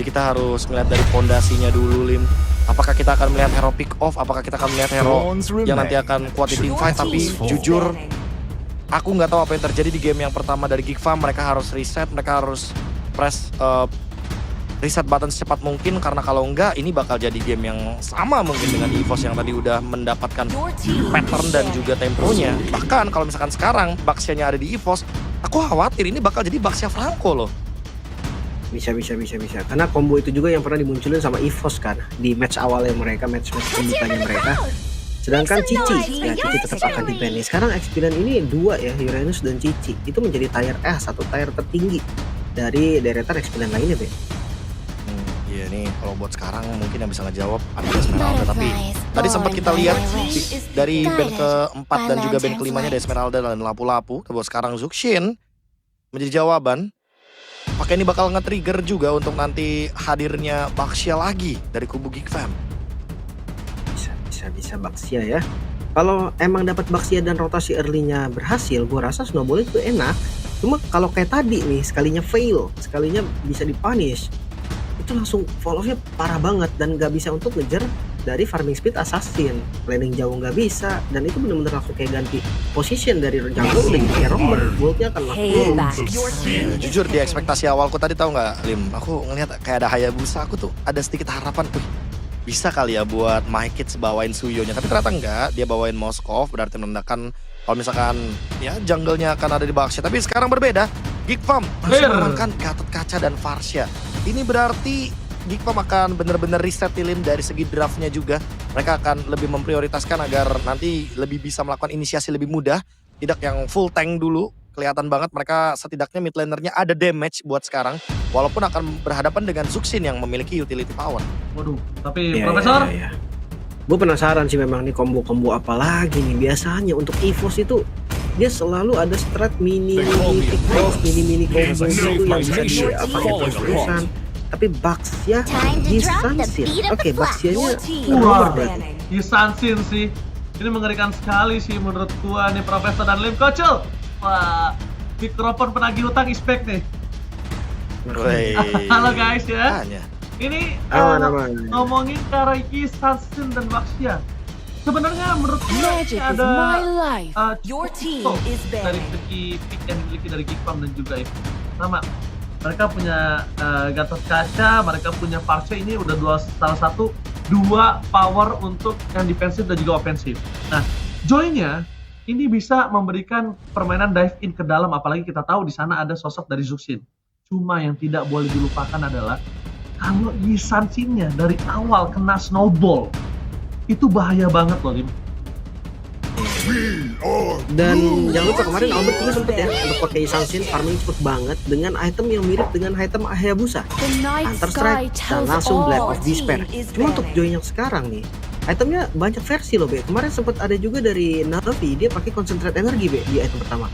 Jadi kita harus melihat dari fondasinya dulu, Lim. Apakah kita akan melihat hero pick off? Apakah kita akan melihat hero yang nanti akan kuat di team fight? Tapi jujur, aku nggak tahu apa yang terjadi di game yang pertama dari Geek Farm. Mereka harus reset, mereka harus press reset button secepat mungkin, karena kalau enggak ini bakal jadi game yang sama mungkin dengan EVOS yang tadi udah mendapatkan pattern dan juga temponya. Bahkan kalau misalkan sekarang Baxia-nya ada di EVOS, aku khawatir ini bakal jadi Baxia Franco loh. Bisa. Karena combo itu juga yang pernah dimunculin sama EVOS kan di match awalnya mereka, match pembukanya mereka. Sedangkan Cici, ya Cici tetap akan di ban nih. Sekarang Experience ini dua ya, Uranus dan Cici. Itu menjadi tier satu tier tertinggi dari deretan Experience lainnya, Be. Iya nih, kalau buat sekarang mungkin yang bisa ngejawab ada Esmeralda, tapi tadi sempat kita lihat dari band keempat dan juga band kelimanya ada Esmeralda dan Lapu-Lapu. Buat sekarang Zuxin menjadi jawaban. Apakah ini bakal nge-trigger juga untuk nanti hadirnya Baxia lagi dari kubu Geek Fam? Bisa Baxia ya. Kalau emang dapat Baxia dan rotasi early-nya berhasil, gua rasa snowball itu enak. Cuma kalau kayak tadi nih, sekalinya fail, sekalinya bisa dipunish, itu langsung fall off-nya parah banget dan nggak bisa untuk ngejar dari farming speed assassin. Planning jauh nggak bisa, dan itu bener-bener langsung kayak ganti position dari jungle udah jadi kayak roamer. Goldnya akan langsung. Jujur di ekspektasi awalku tadi tahu nggak, Lim? Aku ngelihat kayak ada Hayabusa, aku tuh ada sedikit harapan tuh. Bisa kali ya buat My Kids bawain Suyonya, tapi ternyata enggak. Dia bawain Moskov, berarti menandakan kalau misalkan ya jungle-nya akan ada di Baxia. Tapi sekarang berbeda, Geek Farm masih mengamankan Gatot Kaca dan Varsha. Ini berarti Geek Farm akan benar-benar reset Lim dari segi draftnya juga. Mereka akan lebih memprioritaskan agar nanti lebih bisa melakukan inisiasi lebih mudah. Tidak yang full tank dulu. Kelihatan banget mereka setidaknya mid lanernya ada damage buat sekarang. Walaupun akan berhadapan dengan Zuxin yang memiliki utility power. Waduh, tapi Profesor? Iya. Gue penasaran sih memang nih combo-combo apa lagi nih. Biasanya untuk EVOS itu dia selalu ada strat mini pick off, mini combo itu yang bisa dipakai terus-terusan. Tapi Baxia Yisansin. Oke, Baxia-nya nomor berarti. Yisansin sih. Ini mengerikan sekali sih menurut gua nih Profesor dan Lim Kocel. Wah, mikrofon penagih utang ispek nih. Halo guys ya. Ini ngomongin cara Yisansin dan Baxia. Sebenarnya menurut gua ada cukup dari segi pick yang dimiliki dari Geek Farm dan juga itu. Sama. Mereka punya Gatot Kaca, mereka punya Varsha, ini udah salah satu dua power untuk yang defensif dan juga ofensif. Nah, Joy-nya ini bisa memberikan permainan dive in ke dalam, apalagi kita tahu di sana ada sosok dari Zuxin. Cuma yang tidak boleh dilupakan adalah kalau Yisansin-nya dari awal kena snowball, itu bahaya banget loh, Lim. Dan jangan lupa kemarin Albert juga sempet ya untuk pakai Yisansin farming cepet banget dengan item yang mirip dengan item Hayabusa, Hunter Strike dan langsung Blade of Despair. Cuma untuk Joy yang sekarang nih, itemnya banyak versi loh, Be. Kemarin sempet ada juga dari Navi, dia pakai Concentrate Energy, Be, di item pertama.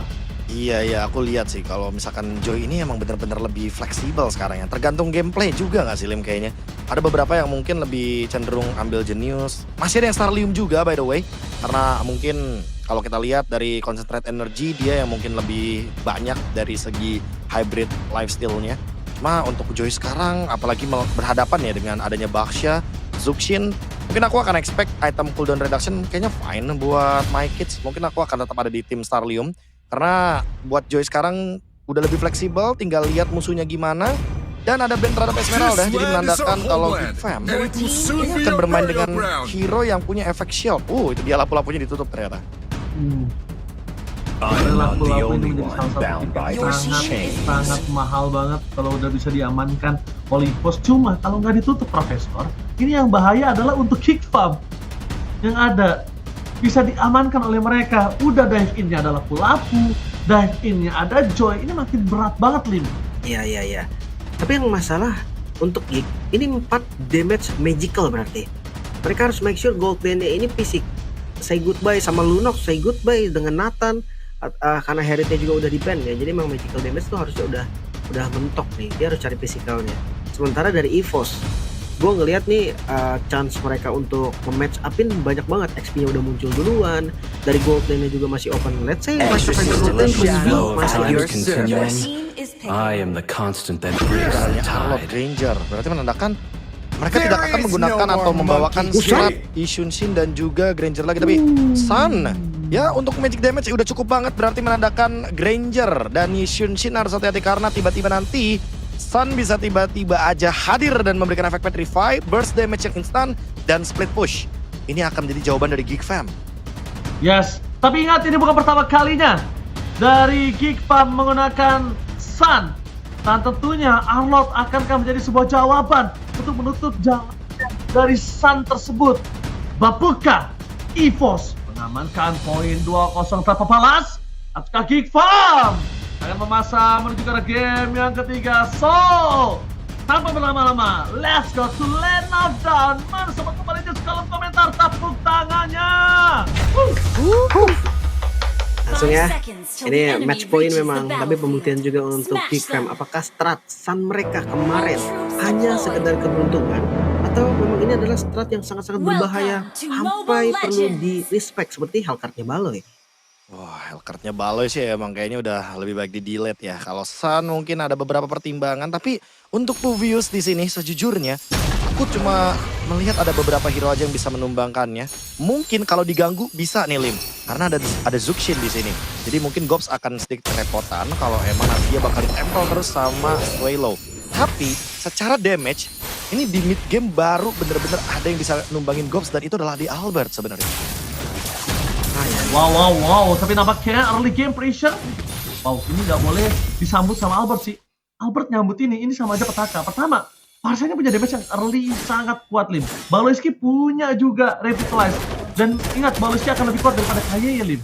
Iya, aku lihat sih kalau misalkan Joy ini emang benar-benar lebih fleksibel sekarang ya. Tergantung gameplay juga nggak sih, Lim, kayaknya. Ada beberapa yang mungkin lebih cenderung ambil Genius. Masih ada yang Starlium juga by the way. Karena mungkin kalau kita lihat dari Concentrate Energy, dia yang mungkin lebih banyak dari segi hybrid lifestyle-nya. Cuma untuk Joy sekarang, apalagi berhadapan ya dengan adanya Baxia, Zuxin, mungkin aku akan expect item cooldown reduction kayaknya fine buat My Kids. Mungkin aku akan tetap ada di tim Starlium. Karena buat Joy sekarang udah lebih fleksibel, tinggal lihat musuhnya gimana. Dan ada band terhadap Esmeralda, jadi menandakan kalau Geek Fam ini akan bermain dengan hero yang punya efek shield. Itu dia lapu-lapunya ditutup ternyata. Lapu-lapu ini menjadi salah satu sangat mahal banget kalau udah bisa diamankan oleh EVOS. Cuma kalau nggak ditutup Profesor, ini yang bahaya adalah untuk Geek Farm yang ada. Bisa diamankan oleh mereka. Udah dive in-nya ada lapu-lapu, dive in-nya ada Joy, ini makin berat banget, Lim. Iya. Tapi yang masalah untuk Geek, ini 4 damage magical berarti. Mereka harus make sure gold lane-nya ini fisik. Say goodbye sama Lunox, say goodbye dengan Nathan, karena Heritage juga udah di-ban ya. Jadi emang magical damage tuh harusnya udah mentok nih. Dia harus cari physicalnya. Sementara dari EVOS, gue ngelihat nih chance mereka untuk nge-match upin banyak banget. XP-nya udah muncul duluan, dari gold lane-nya juga masih open. Let's say masih I am the constant that breaks the Caranya Arlott tide. Granger. Berarti menandakan mereka tidak akan menggunakan atau membawakan surat Ishunshin dan juga Granger lagi. Tapi Sun, ya untuk magic damage udah cukup banget. Berarti menandakan Granger dan Ishunshin harus hati-hati karena tiba-tiba nanti Sun bisa tiba-tiba aja hadir dan memberikan efek Petrify, burst damage yang instan, dan split push. Ini akan menjadi jawaban dari Geek Fam. Yes, tapi ingat ini bukan pertama kalinya dari Geek Fam menggunakan Sun. Dan tentunya Arlott akankah menjadi sebuah jawaban untuk menutup jalan dari Sun tersebut. Bapuka EVOS mengamankan poin 2-0 tanpa balas. Apakah Geek Fam akan memasang menuju ke game yang ketiga? So, tanpa berlama-lama, let's go to Land of Dawn. Mana sobat kembali di kolom komentar, tepuk tangannya. Langsung ya, ini match point memang, tapi pembuktian juga untuk Geek Fam. Apakah strat Sun mereka kemarin hanya sekedar keberuntungan, atau memang ini adalah strat yang sangat-sangat berbahaya sampai perlu di respect seperti Hellcard-nya Baloy. Wah, Hellcard-nya Baloy sih emang kayaknya udah lebih baik di delete ya. Kalau Sun mungkin ada beberapa pertimbangan, tapi untuk Puvius di sini sejujurnya aku cuma melihat ada beberapa hero aja yang bisa menumbangkannya. Mungkin kalau diganggu bisa nih Lim, karena ada Zuxin di sini. Jadi mungkin Gops akan sedikit kerepotan kalau emang nanti dia bakal ditempel terus sama Swallow. Tapi secara damage ini di mid game baru bener-bener ada yang bisa numbangin Gops dan itu adalah di Albert sebenarnya. Wow, tapi nampaknya early game pressure. Wow, ini nggak boleh disambut sama Albert sih. Albert nyambut ini sama aja petaka. Pertama, Parsanya punya damage yang early sangat kuat, Lim. Baloyski punya juga Revitalize. Dan ingat, Baloyski akan lebih kuat daripada Kaye ya, Lim.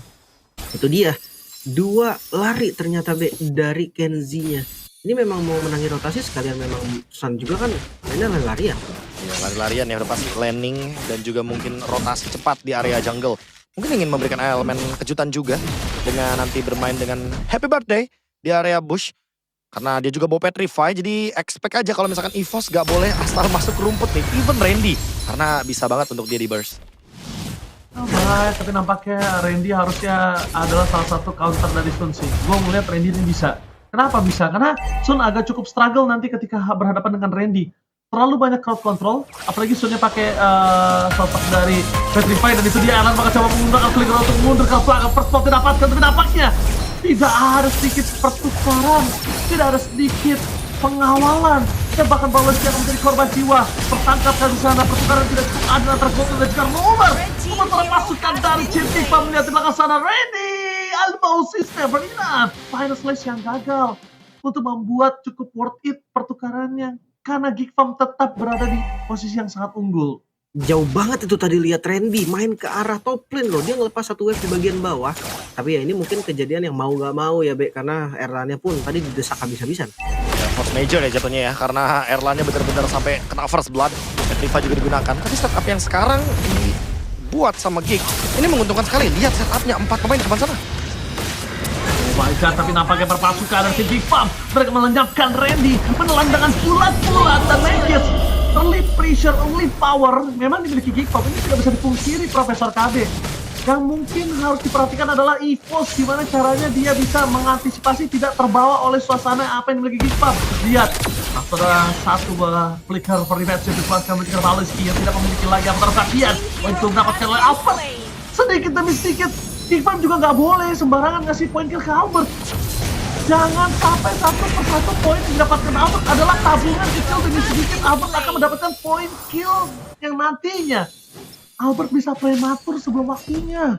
Itu dia, 2 lari ternyata dari Kenzie-nya. Ini memang mau menangi rotasi sekalian, memang Sun juga kan mainnya lari-larian. Ya, lari-larian ya udah pasti landing dan juga mungkin rotasi cepat di area jungle. Mungkin ingin memberikan elemen kejutan juga dengan nanti bermain dengan Happy Birthday di area bush. Karena dia juga bawa Petrify, jadi expect aja kalau misalkan EVOS gak boleh asal masuk rumput nih. Even Randy, karena bisa banget untuk dia di burst. Alright, tapi nampaknya Randy harusnya adalah salah satu counter dari Sun sih. Gue ngeliat Randy ini bisa. Kenapa bisa? Karena Sun agak cukup struggle nanti ketika berhadapan dengan Randy. Terlalu banyak crowd control, apalagi Sunnya pakai sosok dari Petrify, dan itu dia Alan bakal coba menggunakan flicker untuk mundur ke belakang. First spot didapatkan, tapi nampaknya tidak ada sedikit pertukaran, tidak ada sedikit pengawalan. Dan bahkan Baloyski akan menjadi korban jiwa. Tertangkapkan di sana, pertukaran tidak cukup adil antara Golden dan juga Nomor. Sementara pasukan dari Cintipa melihat di belakang sana, Randy Albosis never enough. Final slash yang gagal untuk membuat cukup worth it pertukarannya. Karena Geek Fam tetap berada di posisi yang sangat unggul. Jauh banget itu tadi lihat Randy main ke arah top lane loh. Dia ngelepas satu wave di bagian bawah. Tapi ya ini mungkin kejadian yang mau gak mau ya, Bek. Karena Erlannya pun tadi didesak habis-habisan. Ya, force major ya jatuhnya ya, karena Erlannya benar-benar sampai kena first blood. Petrify juga digunakan. Tapi setup yang sekarang dibuat sama Geek, ini menguntungkan sekali. Lihat setupnya 4 pemain di depan sana. Baiklah, tapi nampaknya perpasukan dari Geek Fam. Mereka melenyapkan Randy, menelan dengan bulat-bulat dan Legis. Early pressure, early power memang dimiliki Geek Fam. Ini tidak bisa dipungkiri Profesor KB. Yang mungkin harus diperhatikan adalah EVOS, gimana caranya dia bisa mengantisipasi tidak terbawa oleh suasana apa yang dimiliki Geek Fam. Lihat, ada satu flicker for revenge yang dikeluarkan oleh Baloyski yang tidak memiliki lagi apa perhatian untuk mendapatkan oleh Albert. Sedikit demi sedikit, Geek Fam juga nggak boleh sembarangan ngasih poin kill ke Albert. Jangan sampai satu persatu poin yang didapatkan Albert adalah tabungan kecil demi sedikit. Albert akan mendapatkan poin kill yang nantinya Albert bisa prematur sebelum waktunya.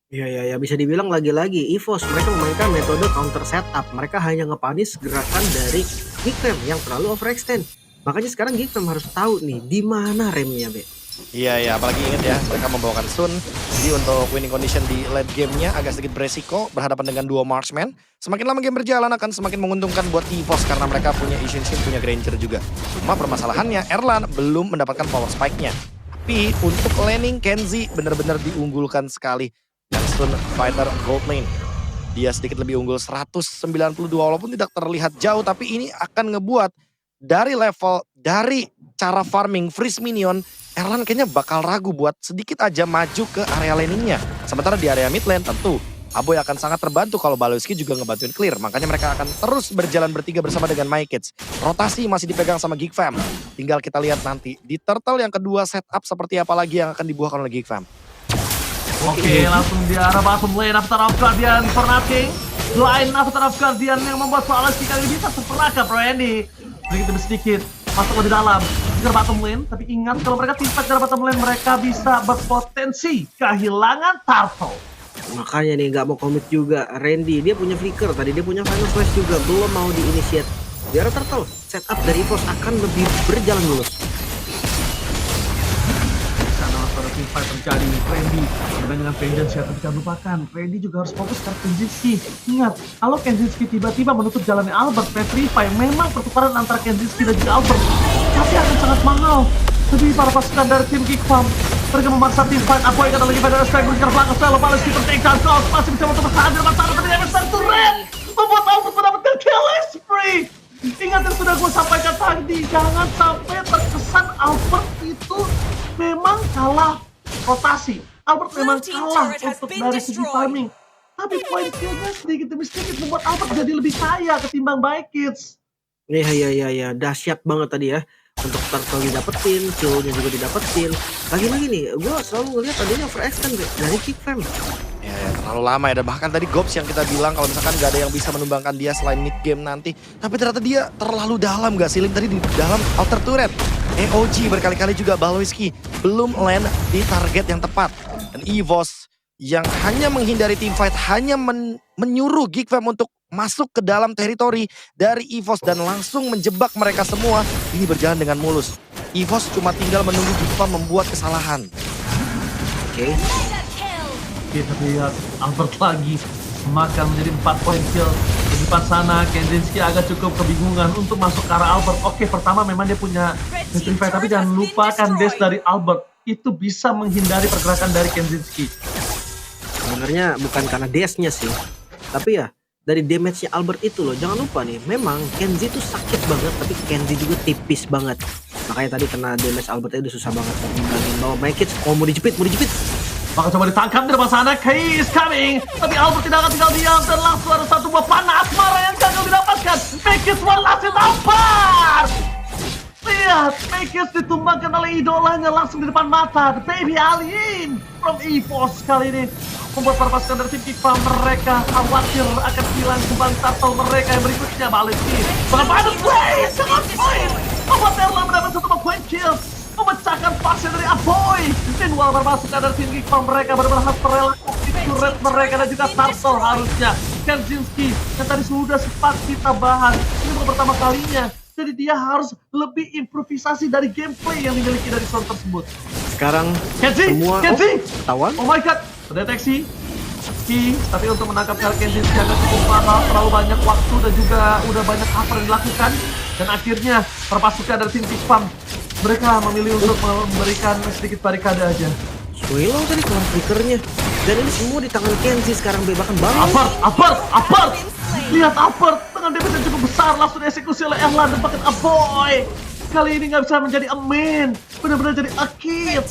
Ya bisa dibilang lagi-lagi EVOS mereka memainkan metode counter setup. Mereka hanya ngepanis gerakan dari Geek Fam yang terlalu overextend. Makanya sekarang Geek Fam harus tahu nih di mana remnya, Be. Iya, apalagi ingat ya, mereka membawakan Sun. Jadi untuk winning condition di late game-nya agak sedikit beresiko berhadapan dengan duo marksman. Semakin lama game berjalan akan semakin menguntungkan buat EVOS karena mereka punya Ishinshin, punya Granger juga. Cuma permasalahannya Erlan belum mendapatkan power spike-nya. Tapi untuk laning Kenzie benar-benar diunggulkan sekali. Dan Sun fighter gold lane. Dia sedikit lebih unggul 192 walaupun tidak terlihat jauh, tapi ini akan ngebuat dari level, dari cara farming freeze minion, Erlan kayaknya bakal ragu buat sedikit aja maju ke area laningnya. Sementara di area mid lane tentu Aboy akan sangat terbantu kalau Baloyski juga ngebantuin clear. Makanya mereka akan terus berjalan bertiga bersama dengan My Kids. Rotasi masih dipegang sama Geek Fam. Tinggal kita lihat nanti di turtle yang kedua setup seperti apa lagi yang akan dibuahkan oleh Geek Fam. Oke, langsung di arah bottom lane Avatar of Guardian for nothing. Line Avatar of Guardian yang membuat Baloyski kali ini bisa terperangkap Randy. Sedikit demi sedikit masuk lebih dalam ke bottom lane. Tapi ingat kalau mereka timpak ke bottom lane mereka bisa berpotensi kehilangan turtle. Makanya nih nggak mau komit juga Randy, dia punya flicker tadi, dia punya final flash juga, belum mau diinitiate. Biar turtle setup dari EVOS akan lebih berjalan mulus. Sana para team fight terjadi Randy dengan Vengeance ya, tapi jangan lupakan Randy juga harus fokus ke Kenzinski. Ingat, kalau Kenzinski tiba-tiba menutup jalannya Albert, Petrify memang pertukaran antara Kenzinski dan juga Albert tapi akan sangat mahal. Jadi para pasukan dari tim Geek Fam mereka memaksa tim fight. Aboy kata lagi pada aspek bergerak belakang selalu Baloyski tertake down Cost masih bisa untuk bertahan di masalah tapi yang besar turret membuat Albert mendapatkan kill spree. Ingat yang sudah gue sampaikan tadi, jangan sampai terkesan Albert itu memang kalah rotasi. Albert memang kalah untuk dari segi farming. Tapi poin killnya sedikit demi sedikit membuat Albert jadi lebih kaya ketimbang My Kids. Iya, dahsyat banget tadi ya. Untuk turtle didapetin, kill-nya juga didapetin. Lagi-lagi nih, gue selalu ngeliat adanya overextend dari Geek Fam. Ya, terlalu lama ya. Dan bahkan tadi Gobs yang kita bilang kalau misalkan gak ada yang bisa menumbangkan dia selain mid game nanti. Tapi ternyata dia terlalu dalam gak sih Lim tadi di dalam outer turret. EOG berkali-kali juga Baloyski belum land di target yang tepat. Dan EVOS yang hanya menghindari team fight, hanya menyuruh Geek Fam untuk masuk ke dalam teritori dari EVOS dan langsung menjebak mereka semua. Ini berjalan dengan mulus. EVOS cuma tinggal menunggu Geek Fam membuat kesalahan. Oke. Kita lihat Albert lagi makan menjadi 4 poin kill. Di depan sana Kenzinski agak cukup kebingungan untuk masuk ke arah Albert. Oke, pertama memang dia punya Petrify, tapi jangan lupakan dash dari Albert itu bisa menghindari pergerakan dari Kenzinski. Sebenarnya bukan karena dash-nya sih, tapi ya dari damage-nya Albert itu loh. Jangan lupa nih, memang Kenzie tuh sakit banget, tapi Kenzie juga tipis banget. Makanya tadi kena damage Albert itu susah banget. Bawa My Kids, mau dijepit. Maka coba ditangkap di depan sana, Kay is coming. Tapi Albert tidak akan tinggal diam dan langsung ada satu buah panah asmara yang gagal didapatkan. Make it one last ditampar. Lihat, Make it ditumbangkan oleh idolanya langsung di depan mata. The baby alien from EVOS kali ini membuat para pasukan dari tim Geek Fam mereka khawatir akan hilang kembali turtle mereka yang berikutnya. Baloyski bahkan pada play sangat poin membuat Erla mendapat satu poin kill, memecahkan pasnya dari Aboy. Meanwhile para pasukan dari tim Geek Fam mereka benar-benar merelakan turret mereka dan juga turtle harusnya. Kenzinski yang tadi sudah sempat kita bahas, ini bukan pertama kalinya. Jadi dia harus lebih improvisasi dari gameplay yang dimiliki dari sound tersebut. Sekarang Kenzie, semua ketahuan. Oh my god, terdeteksi. Tapi untuk menangkap Kenzinski agak cukup mahal, terlalu banyak waktu dan juga udah banyak apa yang dilakukan. Dan akhirnya perpasukan dari tim Geek Fam mereka memilih untuk memberikan sedikit barikade aja. Swelo tadi keluar flickernya. Dan ini semua di tangan Kenzie sekarang, bahkan banget. Apart. Lihat Apart dengan damage yang cukup besar langsung dieksekusi oleh Erlan dan bahkan Aboy. Kali ini nggak bisa menjadi a main, benar-benar jadi a kid.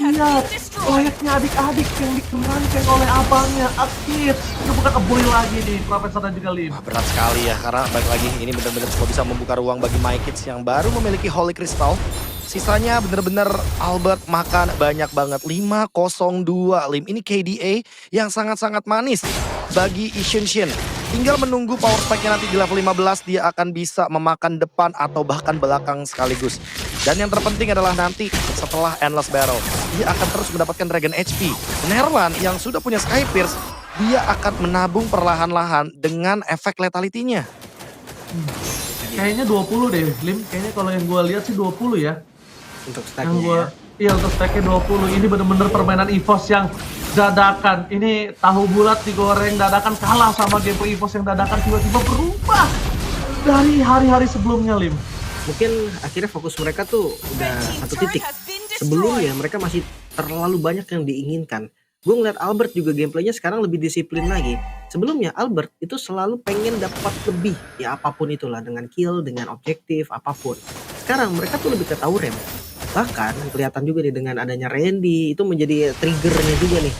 Lihat, layaknya adik-adik yang dikembangkan oleh abangnya, a kid. Itu bukan a boy lagi nih, Profesor dan juga Lim. Wah, berat sekali ya, karena balik lagi ini benar-benar cuma bisa membuka ruang bagi My Kids yang baru memiliki Holy Crystal. Sisanya benar-benar Albert makan banyak banget. 5-0-2 Lim. Ini KDA yang sangat-sangat manis bagi Ishinshin. Tinggal menunggu power spike-nya nanti di level 15, dia akan bisa memakan depan atau bahkan belakang sekaligus. Dan yang terpenting adalah nanti setelah Endless Battle, dia akan terus mendapatkan Dragon HP. Nerlan yang sudah punya Sky Pierce, dia akan menabung perlahan-lahan dengan efek lethality-nya. Kayaknya 20 deh, Lim. Kayaknya kalau yang gue lihat sih 20 ya. Untuk stacknya ya. Iya, untuk stacknya 20. Ini bener-bener permainan EVOS yang dadakan. Ini tahu bulat digoreng dadakan, kalah sama gameplay EVOS yang dadakan tiba-tiba berubah dari hari-hari sebelumnya, Lim. Mungkin akhirnya fokus mereka tuh udah satu titik. Sebelumnya mereka masih terlalu banyak yang diinginkan. Gue ngeliat Albert juga gameplaynya sekarang lebih disiplin lagi. Sebelumnya Albert itu selalu pengen dapat lebih, ya apapun itulah, dengan kill, dengan objektif, apapun. Sekarang mereka tuh lebih ke tahu rem. Bahkan kelihatan juga nih dengan adanya Randy, itu menjadi triggernya juga nih.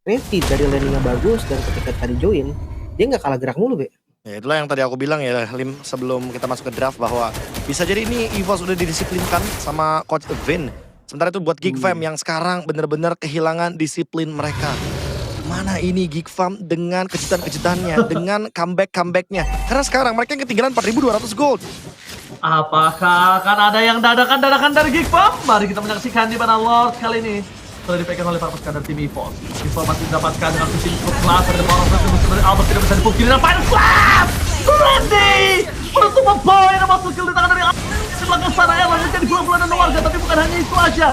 Randy dari landingnya bagus dan ketika tadi join dia nggak kalah gerak mulu, Be. Ya itulah yang tadi aku bilang ya Lim sebelum kita masuk ke draft bahwa bisa jadi ini EVOS udah didisiplinkan sama Coach Vin. Sementara itu buat Geek Fam yang sekarang bener-bener kehilangan disiplin mereka. Mana ini Geek Fam dengan kejutan-kejutannya, dengan comeback-comebacknya. Karena sekarang mereka yang ketinggalan 4.200 gold. Apakah akan ada yang dadakan dari Geek Fam? Mari kita menyaksikan di mana Lord kali ini sudah dipegang oleh para pasukan dari tim EVOS. Informasi didapatkan dengan visi cukup kelas dari orang dari Albert tidak bisa dipukuli dan Final Slap! Randy! Menutup boy yang masuk kill di tangan dari Albert. Di belakang sana yang menjadi bulan-bulanan warga, tapi bukan hanya itu aja.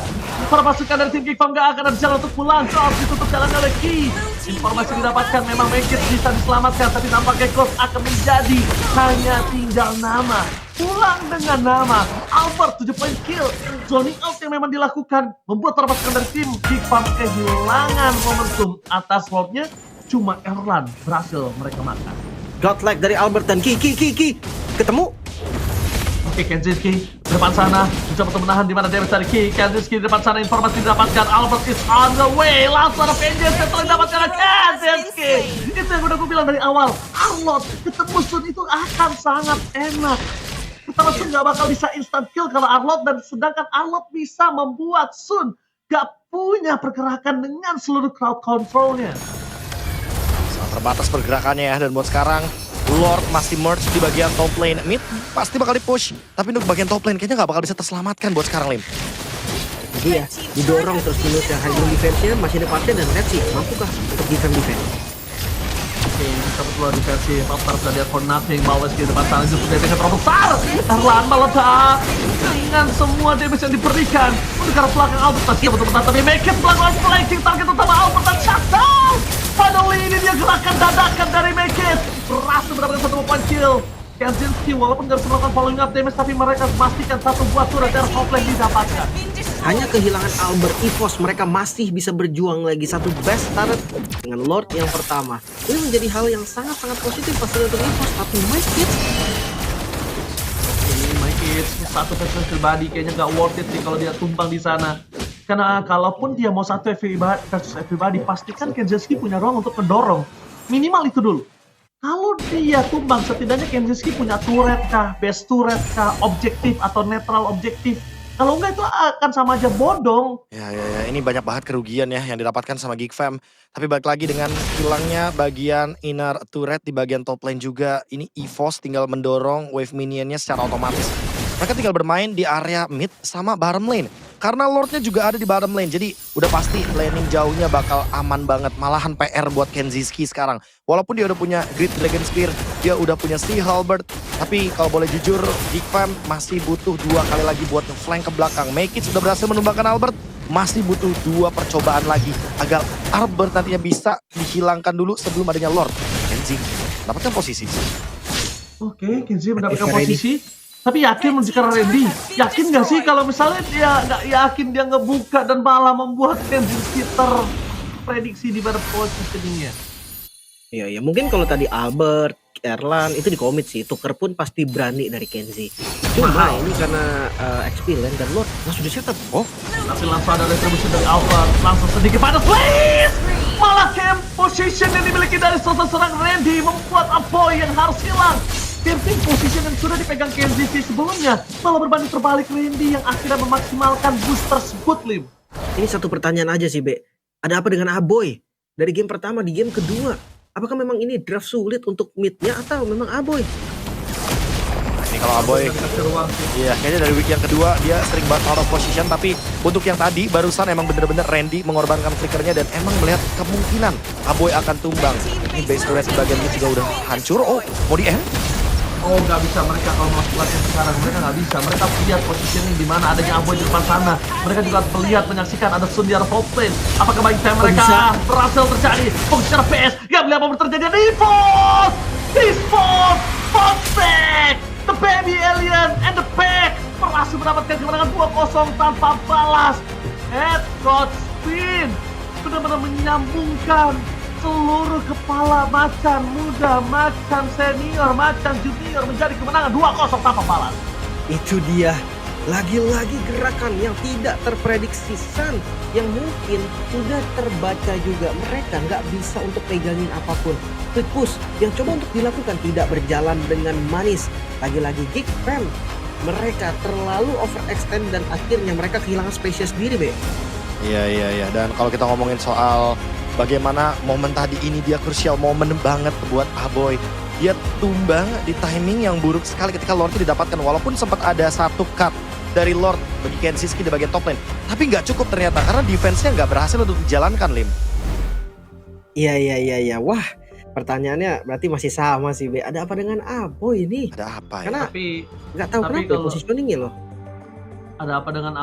Para pasukan dari tim Geek Fam gak akan ada jalan untuk pulang, harus ditutup jalannya oleh Key. Informasi didapatkan memang Make It bisa diselamatkan, tapi nampaknya Ghost akan menjadi hanya tinggal nama. Pulang dengan nama Albert 7 point kill. Zoning out yang memang dilakukan membuat para pasukan dari tim Geek Fam kehilangan momentum. Atas Lordnya cuma Erlan berhasil mereka makan. Godlike dari Albert dan Ki ketemu. Oke, Kenzinski di depan sana bisa untuk menahan di mana damage dari Ki. Kenzinski di depan sana informasi didapatkan Albert is on the way. Langsung ada Vengeance yang telah didapatkan Kenzinski. Itu yang udah gue bilang dari awal. Arlott ketemu Sun itu akan sangat enak. Pertama Sun gak bakal bisa instant kill kalau Arlott, dan sedangkan Arlott bisa membuat Sun gak punya pergerakan dengan seluruh crowd controlnya. Sangat terbatas pergerakannya ya, dan buat sekarang Lord masih merge di bagian top lane. Mid pasti bakal di-push, tapi untuk bagian top lane kayaknya gak bakal bisa terselamatkan buat sekarang, Lim. Iya, didorong terus menerus yang high ground defense-nya masih ada partai dan Red sih mampukah untuk defense. Oke, kita berdua di versi Popstar sudah lihat for nothing. Bawes di depan sana justru damage yang terlalu besar. Erlan meledak dengan semua damage yang diberikan. Untuk arah belakang Albert masih betul-betul, tapi Make It melakukan flanking target utama Albert dan shutdown. Finally ini dia gerakan dadakan dari Make It. Berhasil mendapatkan 1 point kill. Kenzinski walaupun gak bisa melakukan following up damage, tapi mereka memastikan 1 buah turret dari top lane didapatkan. Hanya kehilangan Albert EVOS, mereka masih bisa berjuang lagi satu best turret dengan Lord yang pertama. Ini menjadi hal yang sangat-sangat positif pastinya untuk EVOS, tapi My Kids satu versus pribadi kayaknya gak worth it sih kalau dia tumbang di sana. Karena kalaupun dia mau satu versus everybody, pastikan Kenzinski punya ruang untuk mendorong. Minimal itu dulu. Kalau dia tumbang, setidaknya Kenzinski punya turret kah, base turret kah, objektif atau netral objektif. Kalau enggak itu akan sama aja bodong. Ya, ini banyak banget kerugian ya yang didapatkan sama Geek Fam. Tapi balik lagi dengan hilangnya bagian inner turret di bagian top lane juga. Ini EVOS tinggal mendorong wave minionnya secara otomatis. Mereka tinggal bermain di area mid sama bottom lane. Karena Lordnya juga ada di bottom lane, jadi udah pasti laning jauhnya bakal aman banget. Malahan PR buat Kenzinski sekarang. Walaupun dia udah punya Great Dragon Spear, dia udah punya Sea Halberd. Tapi kalau boleh jujur, Geek Fam masih butuh 2 kali lagi buat flank ke belakang. Make It sudah berhasil menumbangkan Albert, masih butuh 2 percobaan lagi agar Albert nantinya bisa dihilangkan dulu sebelum adanya Lord. Kenzi dapatkan posisi. Oke, Kenzi mendapatkan posisi. Tapi yakin menjadikan Randy, yakin gak sih kalau misalnya dia gak yakin dia ngebuka dan malah membuat Kenzinski terprediksi di pada positioningnya? Iya, mungkin kalau tadi Albert, Erlan itu di commit sih, Tuker pun pasti berani dari Kenzi. Cuma ini karena experience dan Lord langsung di setup. Oh, tapi langsung ada retribusi dari Albert, langsung sedikit pada Slash! Malah camp position yang dimiliki dari seorang Randy membuat Apoy yang harus hilang. Camping position yang sudah dipegang Kenzinski sebelumnya malah berbanding terbalik Randy yang akhirnya memaksimalkan boost tersebut, Lim. Ini satu pertanyaan aja sih, Be. Ada apa dengan Aboy? Dari game pertama di game kedua, apakah memang ini draft sulit untuk mid-nya atau memang Aboy? Ini kalau Aboy, iya kayaknya dari week yang kedua dia sering banget out of position. Tapi untuk yang tadi barusan emang bener-bener Randy mengorbankan flickernya dan emang melihat kemungkinan Aboy akan tumbang. Ini base turret di bagian mid juga udah hancur. Oh, mau di end? Oh, nggak bisa mereka kalau masuk latihan sekarang, mereka nggak bisa. Mereka melihat positioning di mana adanya Aboy di depan sana. Mereka juga melihat menyaksikan ada Sun di arah top lane. Apakah baik time mereka berhasil terjadi? Fokus secara PS, nggak melihat apa terjadi. Ada EVOS! EVOS! Fosback! The baby alien and the pack berhasil mendapatkan kemenangan 2-0 tanpa balas. Head coach spin benar-benar menyambungkan seluruh kepala macan muda, macan senior, macan junior menjadi kemenangan 2-0 tanpa balas. Itu dia Lagi-lagi gerakan yang tidak terprediksi Sun yang mungkin sudah terbaca juga. Mereka nggak bisa untuk pegangin apapun. Quick push yang coba untuk dilakukan tidak berjalan dengan manis. Lagi-lagi Geek Fam, mereka terlalu overextend dan akhirnya mereka kehilangan spesies sendiri, Be. Iya. Dan kalau kita ngomongin soal bagaimana momen tadi ini, dia crucial momen banget buat Aboy. Dia tumbang di timing yang buruk sekali ketika Lord didapatkan. Walaupun sempat ada satu cut dari Lord bagi Kensiski di bagian top lane. Tapi nggak cukup ternyata karena defense-nya nggak berhasil untuk dijalankan, Lim. Iya. Wah, pertanyaannya berarti masih sama sih, Be. Ada apa dengan Aboy ini? Ada apa ya? Karena Tapi nggak tahu tapi kenapa kalau- positioningnya loh. ada apa dengan